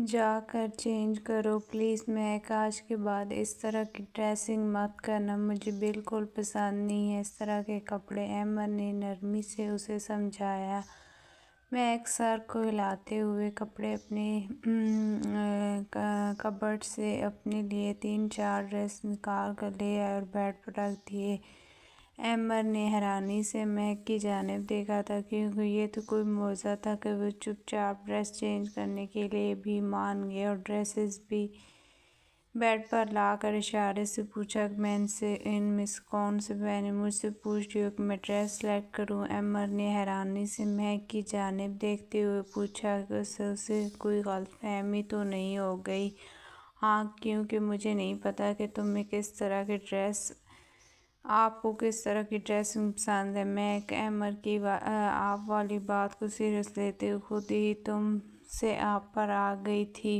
جا کر چینج کرو پلیز میک، آج کے بعد اس طرح کی ڈریسنگ مت کرنا، مجھے بالکل پسند نہیں ہے اس طرح کے کپڑے۔ ایمر نے نرمی سے اسے سمجھایا۔ میک سر کو ہلاتے ہوئے کپڑے اپنے کبرڈ سے اپنے لیے 3-4 ڈریس نکال کر لے آئے اور بیڈ پر رکھ دیے۔ ایمر نے حیرانی سے میک کی جانب دیکھا تھا کیونکہ یہ تو کوئی معجزہ تھا کہ وہ چپ چاپ ڈریس چینج کرنے کے لیے بھی مان گئے اور ڈریسز بھی بیڈ پر لا کر اشارے سے پوچھا کہ میں ان میں سے کون سے پہنوں، مجھ سے پوچھ رہی ہو کہ میں ڈریس سلیکٹ کروں؟ ایمر نے حیرانی سے میک کی جانب دیکھتے ہوئے پوچھا کہ اسے کوئی غلط فہمی تو نہیں ہو گئی؟ ہاں، کیونکہ مجھے نہیں پتا کہ آپ کو کس طرح کی ڈریسنگ پسند ہے۔ میک ایمر کی آپ والی بات کو سیریس لیتے ہوئے خود ہی تم سے آپ پر آ گئی تھی،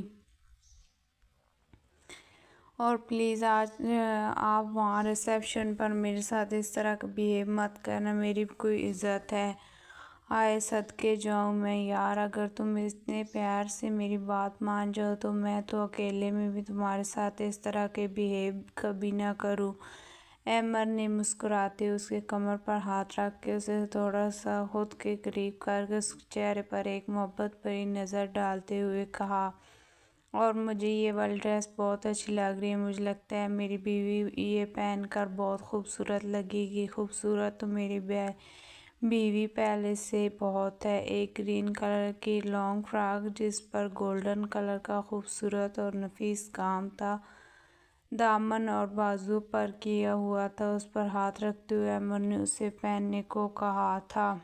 اور پلیز آج آپ وہاں ریسیپشن پر میرے ساتھ اس طرح کا بیہیو مت کرنا، میری بھی کوئی عزت ہے۔ ہائے صدقے جاؤں میں یار، اگر تم اتنے پیار سے میری بات مان جاؤ تو میں تو اکیلے میں بھی تمہارے ساتھ اس طرح کے بیہیو کبھی نہ کروں۔ ایمر نے مسکراتے اس کے کمر پر ہاتھ رکھ کے اسے تھوڑا سا خود کے قریب کر کے اس کے چہرے پر ایک محبت بھری نظر ڈالتے ہوئے کہا، اور مجھے یہ والی ڈریس بہت اچھی لگ رہی ہے، مجھے لگتا ہے میری بیوی یہ پہن کر بہت خوبصورت لگے گی۔ خوبصورت تو میری بیوی پہلے سے بہت ہے۔ ایک گرین کلر کی لانگ فراک جس پر گولڈن کلر کا خوبصورت اور نفیس کام تھا، دامن اور بازو پر کیا ہوا تھا، اس پر ہاتھ رکھتے ہوئے ایمر نے اسے پہننے کو کہا تھا۔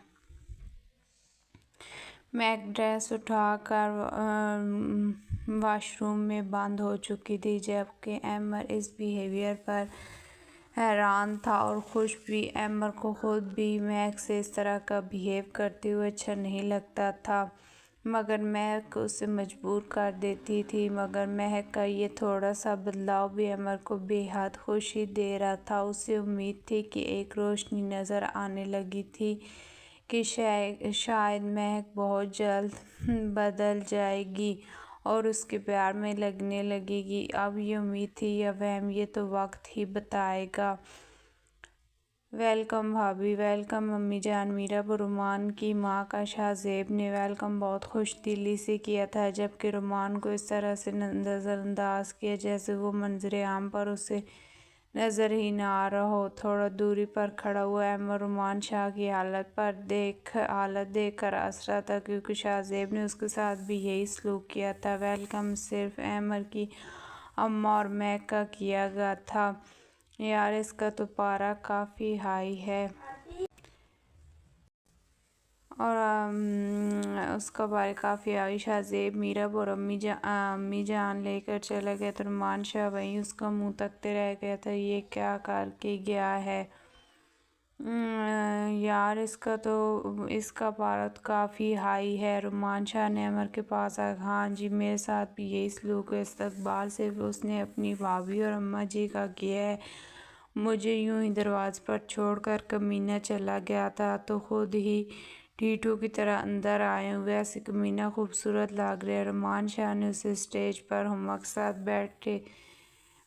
میک ڈریس اٹھا کر واش روم میں بند ہو چکی تھی، جبکہ ایمر اس بیہیویئر پر حیران تھا اور خوش بھی۔ ایمر کو خود بھی میک سے اس طرح کا بیہیو کرتے ہوئے اچھا نہیں لگتا تھا، مگر میک اسے مجبور کر دیتی تھی۔ مگر میک کا یہ تھوڑا سا بدلاؤ بھی ایمر کو بے حد خوشی دے رہا تھا۔ اسے امید تھی کہ ایک روشنی نظر آنے لگی تھی کہ شاید میک بہت جلد بدل جائے گی اور اس کے پیار میں لگنے لگے گی۔ اب یہ امید تھی یا وہم، یہ تو وقت ہی بتائے گا۔ ویلکم بھابھی، ویلکم امی جان، میرا رومان کی ماں کا شاہ زیب نے ویلکم بہت خوش دلی سے کیا تھا، جبکہ رومان کو اس طرح سے نظر انداز کیا جیسے وہ منظر عام پر اسے نظر ہی نہ آ رہا ہو۔ تھوڑا دوری پر کھڑا ہوا ایمر رومان شاہ کی حالت دیکھ کر ہنس رہا تھا، کیونکہ شاہ زیب نے اس کے ساتھ بھی یہی سلوک کیا تھا۔ ویلکم صرف ایمر کی اماں اور میک کا کیا گیا تھا۔ یار اس کا تو پارا کافی ہائی ہے، شاہ زیب میرب اور امی جان لے کر چلا گیا تو رومان شاہ وہیں اس کا منہ تکتے رہ گیا تھا۔ یہ کیا کر کے گیا ہے یار، اس کا پارا تو کافی ہائی ہے۔ رومان شاہ نے ایمر کے پاس آ کہا، ہاں جی میرے ساتھ بھی یہی سلوک ہے۔ استقبال صرف اس نے اپنی بھابھی اور اماں جی کا کیا ہے، مجھے یوں ہی دروازے پر چھوڑ کر کمینہ چلا گیا تھا تو خود ہی ٹھیٹھو کی طرح اندر آیا ہوں، ویسے کمینہ خوبصورت لگ رہا ہے۔ رومان شاہ نے اسے اسٹیج پر ہما کے ساتھ بیٹھے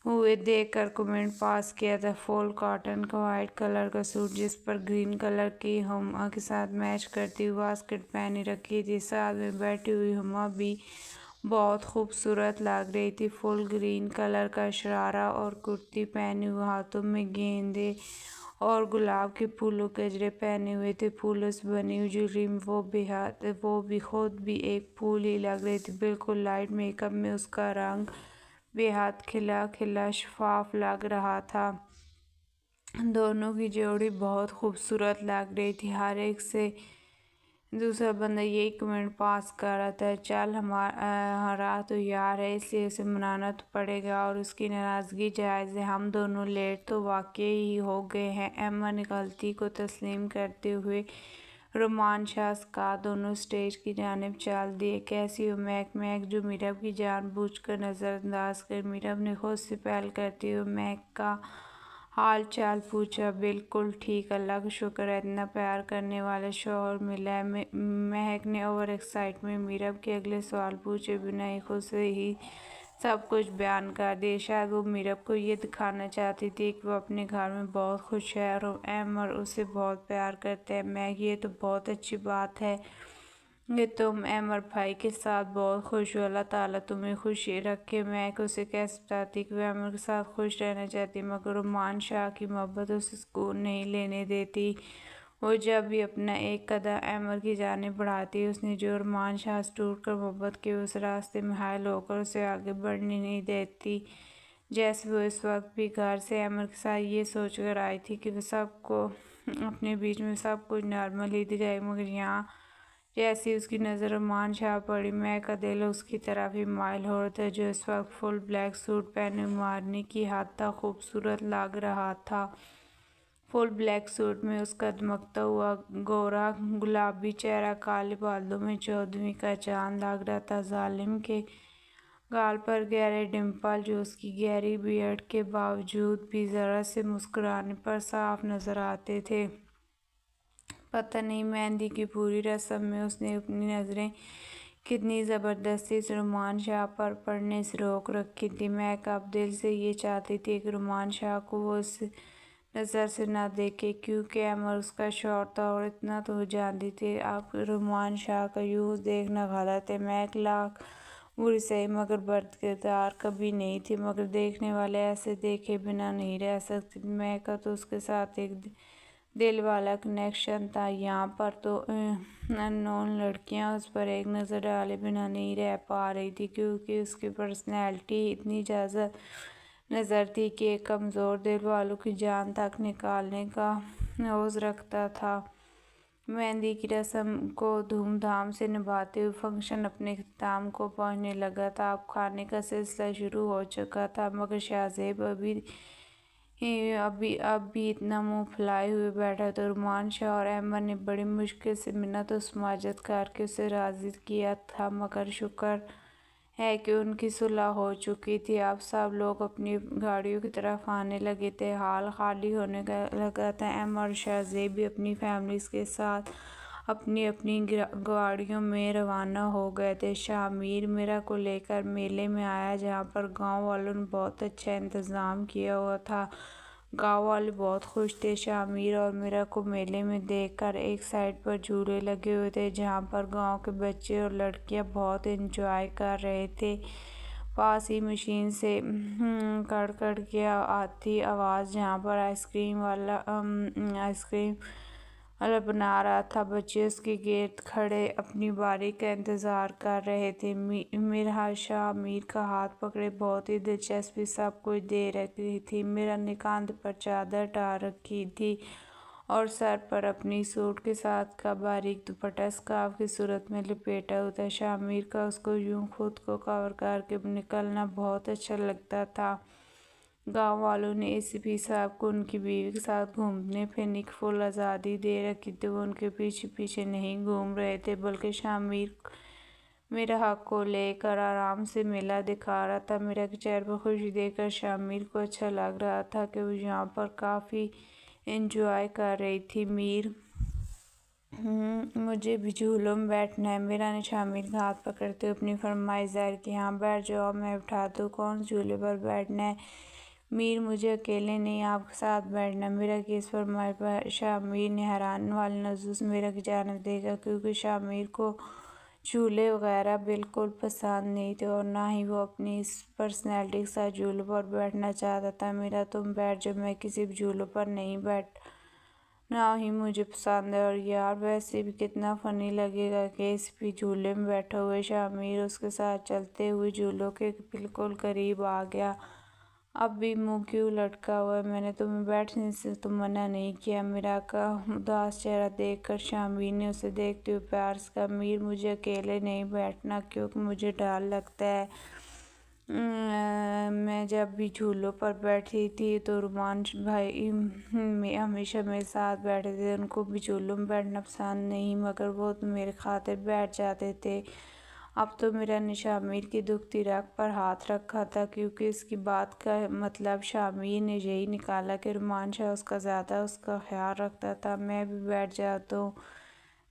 ہوئے دیکھ کر کمنٹ پاس کیا تھا۔ فل کاٹن کا وائٹ کلر کا سوٹ جس پر گرین کلر کی ہما کے ساتھ میچ کرتی ہوئی واسکٹ پہنی رکھی تھی، ساتھ میں بیٹھی ہوئی ہما بھی بہت خوبصورت لگ رہی تھی۔ فل گرین کلر کا شرارہ اور کرتی پہنے ہوئے، ہاتھوں میں گیندے اور گلاب کے پھولوں کے گجرے پہنے ہوئے تھے، پھولوں سے بنی ہوئی جویلری میں وہ بھی خود بھی ایک پھول ہی لگ رہی تھی۔ بالکل لائٹ میک اپ میں اس کا رنگ بے حد کھلا کھلا شفاف لگ رہا تھا۔ دونوں کی جوڑی بہت خوبصورت لگ رہی تھی۔ ہر ایک سے دوسرا بندہ یہی کمنٹ پاس کر رہا تھا، چل ہمارا تو یار ہے اس لیے اسے منانا تو پڑے گا اور اس کی ناراضگی جائز ہے، ہم دونوں لیٹ تو واقعی ہی ہو گئے ہیں۔ ایمر نے غلطی کو تسلیم کرتے ہوئے رومان شاہ سے کہا۔ دونوں اسٹیج کی جانب چل دیے۔ کیسی ہو میک؟ میک جو میرب کی جان بوجھ کر نظر انداز کر میرب نے خود سے پہل کرتے ہوئے میک کا حال چال پوچھا۔ بالکل ٹھیک، اللہ کا شکر ہے، اتنا پیار کرنے والا شوہر ملا ہے۔ مہک نے اوور ایکسائٹمنٹ میرب کے اگلے سوال پوچھے بنا ہی خود سے ہی سب کچھ بیان کر دیا۔ شاید وہ میرب کو یہ دکھانا چاہتی تھی کہ وہ اپنے گھر میں بہت خوش ہے اور عمر اسے بہت پیار کرتے ہیں۔ مہک، یہ تو بہت اچھی بات ہے کہ تم عمر بھائی کے ساتھ بہت خوش ہو، اللہ تعالیٰ تمہیں خوشی رکھے۔ مہک اسے کیسے بتاتی کہ وہ عمر کے ساتھ خوش رہنا چاہتی، مگر رومان شاہ کی محبت اسے سکون نہیں لینے دیتی۔ وہ جب بھی اپنا ایک قدم عمر کی جانب بڑھاتی، اس نے جو رومان شاہ سے ٹوٹ کر محبت کے اس راستے میں حائل ہو کر اسے آگے بڑھنے نہیں دیتی۔ جیسے وہ اس وقت بھی گھر سے عمر کے ساتھ یہ سوچ کر آئی تھی کہ وہ سب کو اپنے بیچ میں سب کچھ نارمل ہی دکھائے، مگر یہاں جیسی اس کی نظر رومان شاہ پڑی، مہک کا دل اس کی طرف ہی مائل ہو رہا تھا، جو اس وقت فل بلیک سوٹ پہنے مارنے کی حد تک خوبصورت لگ رہا تھا۔ فل بلیک سوٹ میں اس کا دمکتا ہوا گورا گلابی چہرہ کالے بادلوں میں 14ویں کا چاند لگ رہا تھا۔ ظالم کے گال پر گہرے ڈمپل جو اس کی گہری بیئرڈ کے باوجود بھی ذرا سے مسکرانے پر صاف نظر آتے تھے۔ پتہ نہیں مہندی کی پوری رسم میں اس نے اپنی نظریں کتنی زبردستی سے رومان شاہ پر پڑنے سے روک رکھی تھی۔ مہک اب دل سے یہ چاہتی تھی کہ رومان شاہ کو وہ اس نظر سے نہ دیکھے، کیونکہ عمر اس کا شوہر تھا اور اتنا تو وہ جانتی تھی اب رومان شاہ کا یوں دیکھنا غلط ہے۔ مہک لاکھ بری سہی مگر بد کردار کبھی نہیں تھی، مگر دیکھنے والے ایسے دیکھے بنا نہیں رہ سکتے تھے۔ مہک کا تو اس کے ساتھ ایک دل والا کنیکشن تھا، یہاں پر تو ان نون لڑکیاں اس پر ایک نظر ڈالے بنا نہیں رہ پا رہی تھی، کیونکہ اس کی پرسنالٹی اتنی جذاب نظر تھی کہ ایک کمزور دل والوں کی جان تک نکالنے کا عوض رکھتا تھا۔ مہندی کی رسم کو دھوم دھام سے نبھاتے ہوئے فنکشن اپنے اختتام کو پہنچنے لگا تھا۔ اب کھانے کا سلسلہ شروع ہو چکا تھا، مگر شاہ زیب اب بھی اتنا منہ پھیلائے ہوئے بیٹھا تھا۔ رومان شاہ اور عمر نے بڑی مشکل سے منت و سماجت کر کے اسے راضی کیا تھا، مگر شکر ہے کہ ان کی صلح ہو چکی تھی۔ اب سب لوگ اپنی گاڑیوں کی طرف آنے لگے تھے، ہال خالی ہونے لگا تھا۔ عمر اور شاہ زیب بھی اپنی فیملیز کے ساتھ اپنی اپنی گاڑیوں میں روانہ ہو گئے تھے۔ شاہ میر میرا کو لے کر میلے میں آیا، جہاں پر گاؤں والوں نے بہت اچھا انتظام کیا ہوا تھا۔ گاؤں والے بہت خوش تھے۔ شاہ میر اور میرا کو میلے میں دیکھ کر ایک سائڈ پر جھولے لگے ہوئے تھے، جہاں پر گاؤں کے بچے اور لڑکیاں بہت انجوائے کر رہے تھے۔ پاس ہی مشین سے کڑ کڑ کی آتی آواز، جہاں پر آئس کریم والا بنا رہا تھا۔ بچے اس کے گرد کھڑے اپنی باری کا انتظار کر رہے تھے۔ میرا شاہ میر کا ہاتھ پکڑے بہت ہی دلچسپی سب کچھ دے رہی تھی۔ میرا نے کاندھے پر چادر ڈال رکھی تھی اور سر پر اپنی سوٹ کے ساتھ کا باریک دوپٹہ اسکارف کی صورت میں لپیٹا ہوا تھا۔ شاہ میر کا اس کو یوں خود کو کور کر کے نکلنا بہت اچھا لگتا تھا۔ گاؤں والوں نے اس پی صاحب کو ان کی بیوی کے ساتھ گھومنے پھرنے کی فل آزادی دے رکھی تھی۔ وہ ان کے پیچھے پیچھے نہیں گھوم رہے تھے، بلکہ شاہ میر میرا حق کو لے کر آرام سے میلہ دکھا رہا تھا۔ میرا کے چہرے پر خوشی دیکھ کر شاہ میر کو اچھا لگ رہا تھا کہ وہ یہاں پر کافی انجوائے کر رہی تھی۔ میر، مجھے بھی جھولوں میں بیٹھنا ہے، میرا نے شاہ میر کا ہاتھ پکڑتے ہوئے اپنی فرمائش ظاہر کی۔ ہاں بیٹھ جاؤ، میں بٹھاتا ہوں، کون سے جھولے پر بیٹھنا ہے؟ میر، مجھے اکیلے نہیں، آپ کے ساتھ بیٹھنا ہے۔ میرا کی اس فرمائش پر شاہ میر نے حیرانی والے نظروں سے میرا کی جانب دیکھا، کیونکہ شاہ میر کو جھولے وغیرہ بالکل پسند نہیں تھے اور نہ ہی وہ اپنی اس پرسنالٹی کے ساتھ جھولوں پر بیٹھنا چاہتا تھا۔ میرا، تم بیٹھ جاؤ، میں کسی بھی جھولوں پر نہیں بیٹھنا ہی مجھے پسند ہے، اور یار ویسے بھی کتنا فنی لگے گا کہ اس بھی جھولے میں بیٹھا ہوا ہے۔ شاہ میر اس کے ساتھ چلتے ہوئے جھولوں کے بالکل قریب آ گیا۔ اب بھی منہ کیوں لٹکا ہوا ہے؟ میں نے تمہیں بیٹھنے سے تو منع نہیں کیا۔ میرا کا اداس چہرہ دیکھ کر شاہ میر نے اسے دیکھتے ہوئے پیار سے کہا، میر، مجھے اکیلے نہیں بیٹھنا، کیونکہ مجھے ڈر لگتا ہے۔ میں جب بھی جھولوں پر بیٹھی تھی تو رومان بھائی ہمیشہ میرے ساتھ بیٹھتے تھے، ان کو بھی جھولوں میں بیٹھنا پسند نہیں، مگر وہ تو میرے خاطر بیٹھ جاتے تھے۔ اب تو میرا نے شامیر کی دکھتی رگ پر ہاتھ رکھا تھا، کیونکہ اس کی بات کا مطلب شامیر نے یہی نکالا کہ رومان شاہ اس کا خیال رکھتا تھا۔ میں بھی بیٹھ جاتا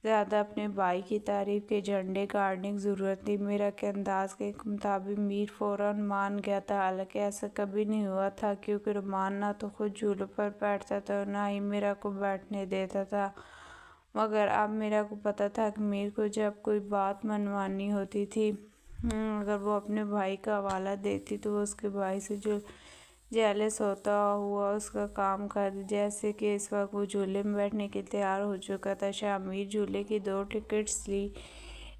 زیادہ اپنے بھائی کی تعریف کے جھنڈے گاڑنے کی ضرورت تھی۔ میرا کے انداز کے مطابق میر فوراً مان گیا تھا، حالانکہ ایسا کبھی نہیں ہوا تھا، کیونکہ رومان نہ تو خود جھولوں پر بیٹھتا تھا اور نہ ہی میرا کو بیٹھنے دیتا تھا۔ مگر اب میرا کو پتا تھا کہ میر کو جب کوئی بات منوانی ہوتی تھی، اگر وہ اپنے بھائی کا حوالہ دیتی تو وہ اس کے بھائی سے جو جیلس ہوتا ہوا اس کا کام کرتی، جیسے کہ اس وقت وہ جھولے میں بیٹھنے کے لیے تیار ہو چکا تھا۔ شامیر جھولے کی 2 ٹکٹس لی۔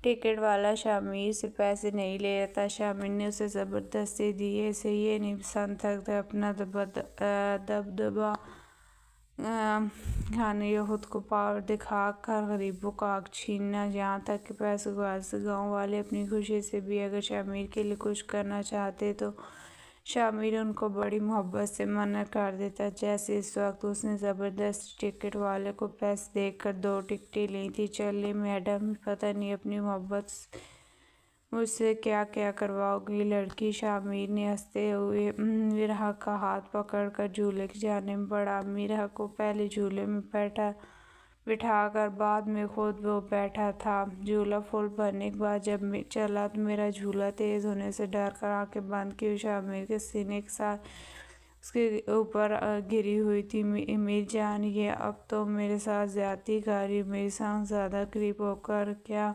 ٹکٹ والا شامیر سے پیسے نہیں لے رہا تھا، شامیر نے اسے زبردستی دیے۔ اسے یہ نہیں پسند تھا کہ اپنا دبدبا کھانے یا خود کو پاور دکھا کر غریبوں کا حق چھیننا، یہاں تک کہ پیسوں کی وجہ سے گاؤں والے اپنی خوشی سے بھی اگر شامیر کے لیے کچھ کرنا چاہتے تو شامیر ان کو بڑی محبت سے منع کر دیتا، جیسے اس وقت اس نے زبردستی ٹکٹ والے کو پیسے دے کر 2 ٹکٹیں لی تھیں۔ چلیں میڈم، پتہ نہیں اپنی محبت مجھ سے کیا کیا کرواؤ گی لڑکی۔ شامیر نے ہنستے ہوئے میرا کا ہاتھ پکڑ کر جھولے کی جانب بڑھا، میرا کو پہلے جھولے میں بٹھا کر بعد میں خود وہ بیٹھا تھا۔ جھولا فل بھرنے کے بعد جب چلا تو میرا جھولا تیز ہونے سے ڈر کر آنکھیں بند کی شامیر کے سینے کے ساتھ اس کے اوپر گری ہوئی تھی۔ میر جان، یہ اب تو میرے ساتھ زیادتی کر رہی، میری سانس زیادہ قریب ہو کر کیا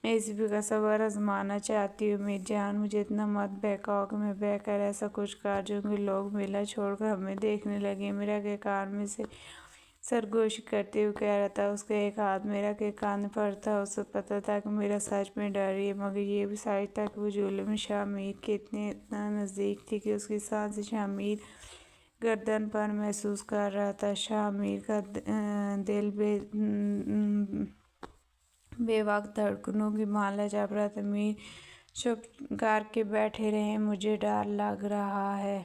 ایسی کا صبر آزمانا چاہتی ہوں؟ میر جان، مجھے اتنا مت بہکاؤ کہ میں بہہ کر ایسا کچھ کر جاؤں کہ لوگ میلہ چھوڑ کر ہمیں دیکھنے لگیں۔ میرا کے کان میں سے سرگوشی کرتے ہوئے کہہ رہا تھا۔ اس کا ایک ہاتھ میرا کے کان پر تھا، اسے پتا تھا کہ میرا سچ میں ڈر رہی ہے، مگر یہ بھی سچ تھا کہ وہ جھولے میں شامیر کے اتنا نزدیک تھی کہ اس کی سانسیں شامیر گردن پر محسوس کر رہا تھا۔ شامیر کا دل بے وقت دھڑکنوں کی مالا جپ رہا تھا۔ میر چپ کر کے بیٹھے رہے۔ مجھے ڈر لگ رہا ہے۔